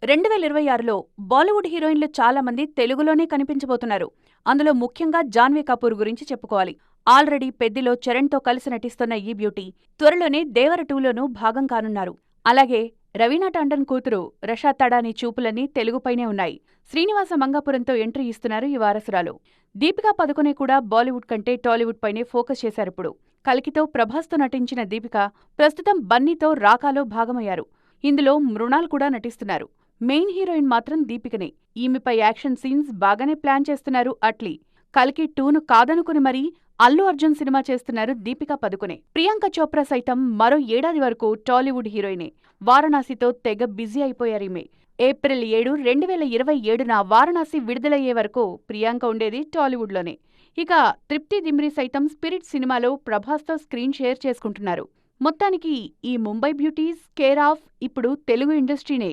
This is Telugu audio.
2026లో బాలీవుడ్ హీరోయిన్లు చాలా మంది తెలుగులోనే కనిపించబోతున్నారు. అందులో ముఖ్యంగా జాన్వీ కపూర్ గురించి చెప్పుకోవాలి. ఆల్రెడీ పెద్దిలో చరణ్తో కలిసి నటిస్తున్న ఈ బ్యూటీ త్వరలోనే దేవర 2లోనూ భాగం కానున్నారు. అలాగే రవీనా టాండన్ కూతురు రషా తడానీ చూపులన్నీ తెలుగుపైనే ఉన్నాయి. శ్రీనివాస మంగాపురంతో ఎంట్రీ ఇస్తున్నారు ఈ వారసురాలు. దీపికా పదుకొనె కూడా బాలీవుడ్ కంటే టాలీవుడ్ పైనే ఫోకస్ చేశారిప్పుడు. కల్కితో ప్రభాస్తో నటించిన దీపిక ప్రస్తుతం బన్నీతో రాకాలో భాగమయ్యారు. ఇందులో మృణాల్ కూడా నటిస్తున్నారు. మెయిన్ హీరోయిన్ మాత్రం దీపికనే. ఈమెపై యాక్షన్ సీన్స్ బాగానే ప్లాన్ చేస్తున్నారు అట్లీ. కల్కి 2ను కాదనుకుని మరీ అల్లు అర్జున్ సినిమా చేస్తున్నారు దీపికా పదుకొనె. ప్రియాంక చోప్రా సైతం మరో ఏడాది వరకు టాలీవుడ్ హీరోయినే. వారణాసితో తెగ బిజీ అయిపోయారీమె. ఏప్రిల్ 7, 2027న వారణాసి విడుదలయ్యే వరకు ప్రియాంక ఉండేది టాలీవుడ్లోనే. ఇక తృప్తి దిమ్రీ సైతం స్పిరిట్ సినిమాలో ప్రభాస్తో స్క్రీన్ షేర్ చేసుకుంటున్నారు. మొత్తానికి ఈ ముంబై బ్యూటీస్ కేర్ ఆఫ్ ఇప్పుడు తెలుగు ఇండస్ట్రీనే.